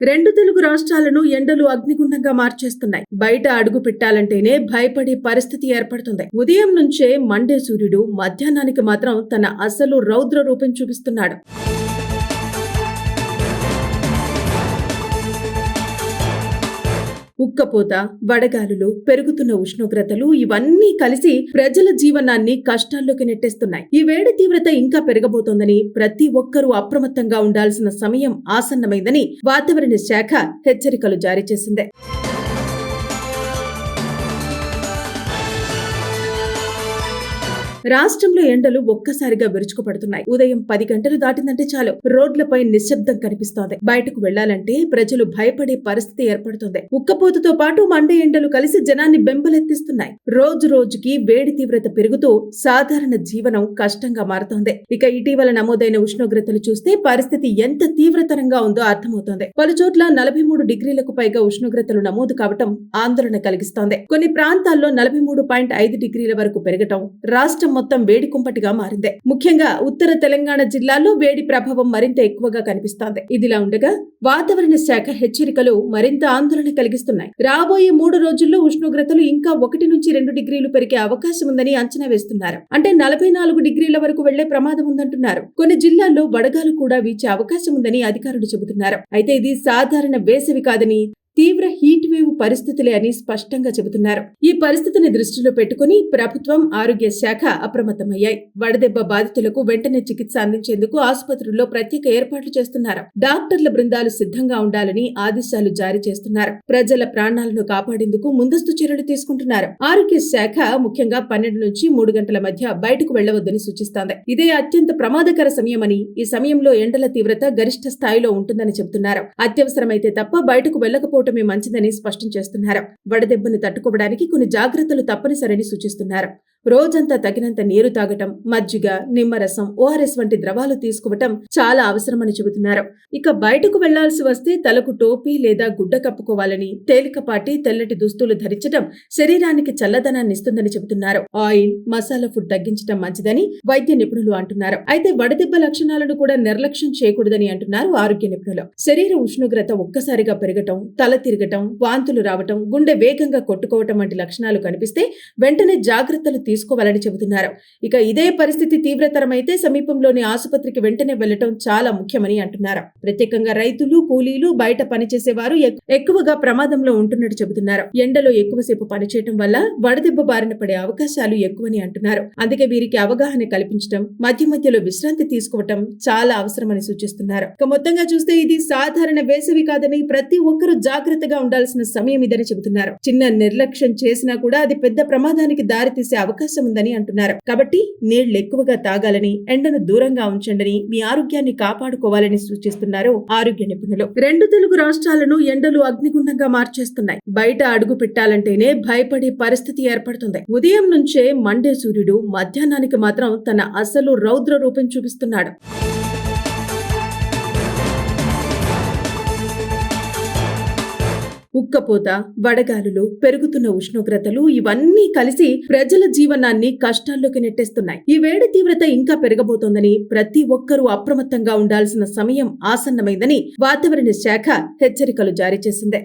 రెండు తెలుగు రాష్ట్రాలను ఎండలు అగ్నిగుండంగా మార్చేస్తున్నాయి. బయట అడుగు పెట్టాలంటేనే భయపడే పరిస్థితి ఏర్పడుతుంది. ఉదయం నుంచే మండే సూర్యుడు మధ్యాహ్నానికి మాత్రం తన అసలు రౌద్ర రూపం చూపిస్తున్నాడు. ఉక్కపోత, వడగాలులు, పెరుగుతున్న ఉష్ణోగ్రతలు ఇవన్నీ కలిసి ప్రజల జీవనాన్ని కష్టాల్లోకి నెట్టేస్తున్నాయి. ఈ వేడి తీవ్రత ఇంకా పెరగబోతోందని, ప్రతి ఒక్కరూ అప్రమత్తంగా ఉండాల్సిన సమయం ఆసన్నమైందని వాతావరణ శాఖ హెచ్చరికలు జారీ చేసింది. రాష్ట్రంలో ఎండలు ఒక్కసారిగా విరుచుకుపడుతున్నాయి. ఉదయం 10 గంటలు దాటిందంటే చాలు రోడ్లపై నిశ్శబ్దం కనిపిస్తోంది. బయటకు వెళ్లాలంటే ప్రజలు భయపడే పరిస్థితి ఏర్పడుతోంది. ఉక్కపోతతో పాటు మండే ఎండలు కలిసి జనాన్ని బెంబలెత్తిస్తున్నాయి. రోజు రోజుకి వేడి తీవ్రత పెరుగుతూ సాధారణ జీవనం కష్టంగా మారుతోంది. ఇక ఇటీవల నమోదైన ఉష్ణోగ్రతలు చూస్తే పరిస్థితి ఎంత తీవ్రతరంగా ఉందో అర్థమవుతోంది. పలుచోట్ల 43 డిగ్రీలకు పైగా ఉష్ణోగ్రతలు నమోదు కావటం ఆందోళన కలిగిస్తోంది. కొన్ని ప్రాంతాల్లో 43.5 డిగ్రీల వరకు పెరగటం రాష్ట్రం మొత్తం వేడి కుంపటిగా మారింది. ముఖ్యంగా ఉత్తర తెలంగాణ జిల్లాల్లో వేడి ప్రభావం మరింత ఎక్కువగా కనిపిస్తోంది. ఇదిలా ఉండగా వాతావరణ శాఖ హెచ్చరికలు మరింత ఆందోళన కలిగిస్తున్నాయి. రాబోయే 3 రోజుల్లో ఉష్ణోగ్రతలు ఇంకా 1 నుంచి 2 డిగ్రీలు పెరిగే అవకాశం ఉందని అంచనా వేస్తున్నారు. అంటే 44 డిగ్రీల వరకు వెళ్లే ప్రమాదం ఉందంటున్నారు. కొన్ని జిల్లాల్లో వడగాలు కూడా వీచే అవకాశం ఉందని అధికారులు చెబుతున్నారు. అయితే ఇది సాధారణ వేసవి కాదని, తీవ్ర హీట్ వేవ్ పరిస్థితులే అని స్పష్టంగా చెబుతున్నారు. ఈ పరిస్థితిని దృష్టిలో పెట్టుకుని ప్రభుత్వం, ఆరోగ్య శాఖ అప్రమత్తమయ్యాయి. వడదెబ్బ బాధితులకు వెంటనే చికిత్స అందించేందుకు ఆసుపత్రుల్లో ప్రత్యేక ఏర్పాట్లు చేస్తున్నారు. డాక్టర్ల బృందాలు సిద్ధంగా ఉండాలని ఆదేశాలు జారీ చేస్తున్నారు. ప్రజల ప్రాణాలను కాపాడేందుకు ముందస్తు చర్యలు తీసుకుంటున్నారు. ఆరోగ్య శాఖ ముఖ్యంగా 12 నుంచి 3 గంటల మధ్య బయటకు వెళ్లవద్దని సూచిస్తోంది. ఇదే అత్యంత ప్రమాదకర సమయమని, ఈ సమయంలో ఎండల తీవ్రత గరిష్ట స్థాయిలో ఉంటుందని చెబుతున్నారు. అత్యవసరమైతే తప్ప బయటకు వెళ్లకపోవటమే మంచిదని స్పష్టం చేస్తున్నారు. వడదెబ్బను తట్టుకోవడానికి కొన్ని జాగ్రత్తలు తప్పనిసరని సూచిస్తున్నారు. రోజంతా తగినంత నీరు తాగటం, మజ్జిగ, నిమ్మరసం, ఓఆర్ఎస్ వంటి ద్రవాలు తీసుకోవటం చాలా అవసరమని చెబుతున్నారు. ఇక బయటకు వెళ్లాల్సి వస్తే తలకు టోపీ లేదా గుడ్డ కప్పుకోవాలని, తేలికపాటి తెల్లటి దుస్తులు ధరించడం శరీరానికి చల్లదనాన్ని ఇస్తుందని చెబుతున్నారు. ఆయిల్, మసాలా ఫుడ్ తగ్గించడం మంచిదని వైద్య నిపుణులు అంటున్నారు. అయితే వడదెబ్బ లక్షణాలను కూడా నిర్లక్ష్యం చేయకూడదని అంటున్నారు ఆరోగ్య నిపుణులు. శరీర ఉష్ణోగ్రత ఒక్కసారిగా పెరగటం, తల తిరగటం, వాంతులు రావటం, గుండె వేగంగా కొట్టుకోవటం వంటి లక్షణాలు కనిపిస్తే వెంటనే జాగ్రత్తలు తీసుకోవాలని చెబుతున్నారు. ఇక ఇదే పరిస్థితి తీవ్రతరమైతే సమీపంలోని ఆసుపత్రికి వెంటనే వెళ్లటం చాలా ముఖ్యమని అంటున్నారు. ప్రత్యేకంగా రైతులు, కూలీలు, బయట పనిచేసేవారు ఎక్కువగా ప్రమాదంలో ఉంటున్నట్టు చెబుతున్నారు. ఎండలో ఎక్కువసేపు పనిచేయటం వల్ల వడదెబ్బ బారిన పడే అవకాశాలు ఎక్కువని అంటున్నారు. అందుకే వీరికి అవగాహన కల్పించడం, మధ్య మధ్యలో విశ్రాంతి తీసుకోవటం చాలా అవసరమని సూచిస్తున్నారు. ఇక మొత్తంగా చూస్తే ఇది సాధారణ వేసవి కాదని, ప్రతి ఒక్కరూ జాగ్రత్తగా ఉండాల్సిన సమయం ఇదని చెబుతున్నారు. చిన్న నిర్లక్ష్యం చేసినా కూడా అది పెద్ద ప్రమాదానికి దారితీసే అవకాశం ఉందని అంటున్నారు. కాబట్టి నీళ్లు ఎక్కువగా తాగాలని, ఎండను దూరంగా ఉంచండి, మీ ఆరోగ్యాన్ని కాపాడుకోవాలని సూచిస్తున్నారు ఆరోగ్య నిపుణులు. రెండు తెలుగు రాష్ట్రాలను ఎండలు అగ్నిగుండంగా మార్చేస్తున్నాయి. బయట అడుగు పెట్టాలంటేనే భయపడే పరిస్థితి ఏర్పడుతుంది. ఉదయం నుంచే మండే సూర్యుడు మధ్యాహ్నానికి మాత్రం తన అసలు రౌద్ర రూపం చూపిస్తున్నాడు. ఉక్కపోత, వడగాలులు, పెరుగుతున్న ఉష్ణోగ్రతలు ఇవన్నీ కలిసి ప్రజల జీవనాన్ని కష్టాల్లోకి నెట్టేస్తున్నాయి. ఈ వేడి తీవ్రత ఇంకా పెరగబోతోందని, ప్రతి ఒక్కరూ అప్రమత్తంగా ఉండాల్సిన సమయం ఆసన్నమైందని వాతావరణ శాఖ హెచ్చరికలు జారీ చేసింది.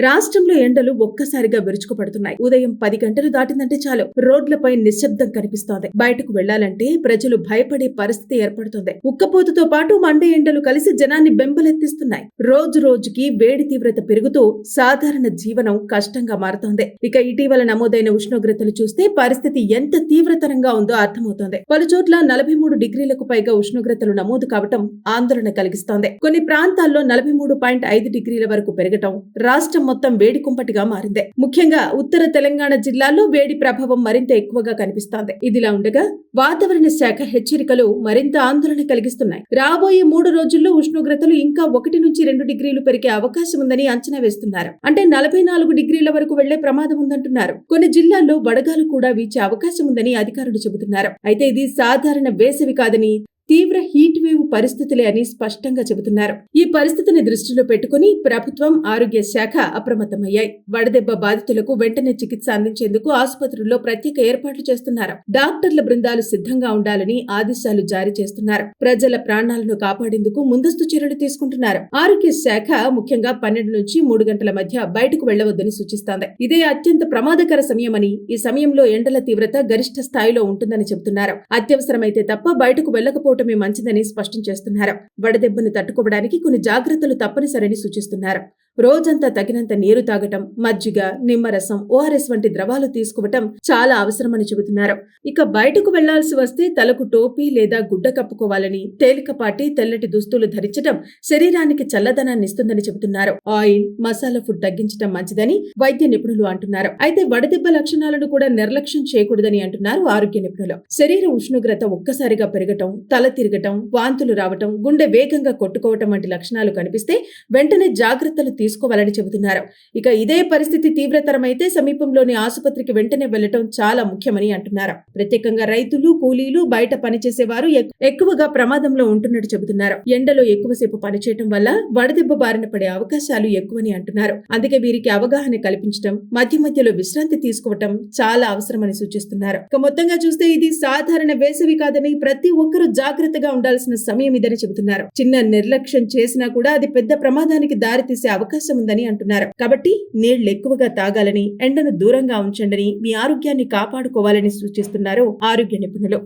రాష్ట్రంలో ఎండలు ఒక్కసారిగా విరుచుకుపడుతున్నాయి. ఉదయం 10 గంటలు దాటిందంటే చాలు రోడ్లపై నిశ్శబ్దం కనిపిస్తోంది. బయటకు వెళ్లాలంటే ప్రజలు భయపడే పరిస్థితి ఏర్పడుతోంది. ఉక్కపోతతో పాటు మండే ఎండలు కలిసి జనాన్ని బెంబలెత్తిస్తున్నాయి. రోజు రోజుకి వేడి తీవ్రత పెరుగుతూ సాధారణ జీవనం కష్టంగా మారుతోంది. ఇక ఇటీవల నమోదైన ఉష్ణోగ్రతలు చూస్తే పరిస్థితి ఎంత తీవ్రతరంగా ఉందో అర్థమవుతోంది. పలుచోట్ల 43 డిగ్రీలకు పైగా ఉష్ణోగ్రతలు నమోదు కావటం ఆందోళన కలిగిస్తోంది. కొన్ని ప్రాంతాల్లో 43.5 డిగ్రీల వరకు పెరగటం రాష్ట్రం మొత్తం వేడి కుంపటిగా మారింది. ముఖ్యంగా ఉత్తర తెలంగాణ జిల్లాల్లో వేడి ప్రభావం మరింత ఎక్కువగా కనిపిస్తోంది. ఇదిలా ఉండగా వాతావరణ శాఖ హెచ్చరికలు మరింత ఆందోళన కలిగిస్తున్నాయి. రాబోయే 3 రోజుల్లో ఉష్ణోగ్రతలు ఇంకా 1 నుంచి 2 డిగ్రీలు పెరిగే అవకాశం ఉందని అంచనా వేస్తున్నారు. అంటే 44 డిగ్రీల వరకు వెళ్లే ప్రమాదం ఉందంటున్నారు. కొన్ని జిల్లాల్లో వడగాలు కూడా వీచే అవకాశం ఉందని అధికారులు చెబుతున్నారు. అయితే ఇది సాధారణ వేసవి కాదని, తీవ్ర హీట్ వేవ్ పరిస్థితులే అని స్పష్టంగా చెబుతున్నారు. ఈ పరిస్థితిని దృష్టిలో పెట్టుకుని ప్రభుత్వం, ఆరోగ్య శాఖ అప్రమత్తమయ్యాయి. వడదెబ్బ బాధితులకు వెంటనే చికిత్స అందించేందుకు ఆసుపత్రుల్లో ప్రత్యేక ఏర్పాట్లు చేస్తున్నారు. డాక్టర్ల బృందాలు సిద్ధంగా ఉండాలని ఆదేశాలు జారీ చేస్తున్నారు. ప్రజల ప్రాణాలను కాపాడేందుకు ముందస్తు చర్యలు తీసుకుంటున్నారు. ఆరోగ్య శాఖ ముఖ్యంగా 12 నుంచి 3 గంటల మధ్య బయటకు వెళ్లవద్దని సూచిస్తోంది. ఇదే అత్యంత ప్రమాదకర సమయమని, ఈ సమయంలో ఎండల తీవ్రత గరిష్ట స్థాయిలో ఉంటుందని చెబుతున్నారు. అత్యవసరమైతే తప్ప బయటకు వెళ్లకపోవటమే మంచిదని స్పష్టం చేస్తున్నారు. వడదెబ్బను తట్టుకోవడానికి కొన్ని జాగ్రత్తలు తప్పనిసరని సూచిస్తున్నారు. రోజంతా తగినంత నీరు తాగటం, మజ్జిగ, నిమ్మరసం, ఓఆర్ఎస్ వంటి ద్రవాలు తీసుకోవటం చాలా అవసరమని చెబుతున్నారు. ఇక బయటకు వెళ్లాల్సి వస్తే తలకు టోపీ లేదా గుడ్డ కప్పుకోవాలని, తేలికపాటి తెల్లటి దుస్తులు ధరించడం శరీరానికి చల్లదనాన్ని ఇస్తుందని చెబుతున్నారు. ఆయిల్, మసాలా ఫుడ్ తగ్గించడం మంచిదని వైద్య నిపుణులు అంటున్నారు. అయితే వడదెబ్బ లక్షణాలను కూడా నిర్లక్ష్యం చేయకూడదని అంటున్నారు ఆరోగ్య నిపుణులు. శరీర ఉష్ణోగ్రత ఒక్కసారిగా పెరగటం, తల తిరగటం, వాంతులు రావటం, గుండె వేగంగా కొట్టుకోవటం వంటి లక్షణాలు కనిపిస్తే వెంటనే జాగ్రత్తలు తీసుకోవాలని చెబుతున్నారు. ఇక ఇదే పరిస్థితి తీవ్రతరమైతే సమీపంలోని ఆసుపత్రికి వెంటనే వెళ్లటం చాలా ముఖ్యమని అంటున్నారు. ప్రత్యేకంగా రైతులు, కూలీలు, బయట పనిచేసేవారు ఎక్కువగా ప్రమాదంలో ఉంటున్నట్టు చెబుతున్నారు. ఎండలో ఎక్కువసేపు పనిచేయటం వల్ల వడదెబ్బ బారిన పడే అవకాశాలు ఎక్కువని అంటున్నారు. అందుకే వీరికి అవగాహన కల్పించడం, మధ్య మధ్యలో విశ్రాంతి తీసుకోవటం చాలా అవసరమని సూచిస్తున్నారు. ఇక మొత్తంగా చూస్తే ఇది సాధారణ వేసవి కాదని, ప్రతి ఒక్కరూ జాగ్రత్తగా ఉండాల్సిన సమయం ఇదని చెబుతున్నారు. చిన్న నిర్లక్ష్యం చేసినా కూడా అది పెద్ద ప్రమాదానికి దారితీసే అవకాశం ఉందని అంటున్నారు. కాబట్టి నీళ్లు ఎక్కువగా తాగాలని, ఎండను దూరంగా ఉంచండి, మీ ఆరోగ్యాన్ని కాపాడుకోవాలని సూచిస్తున్నారు ఆరోగ్య నిపుణులు.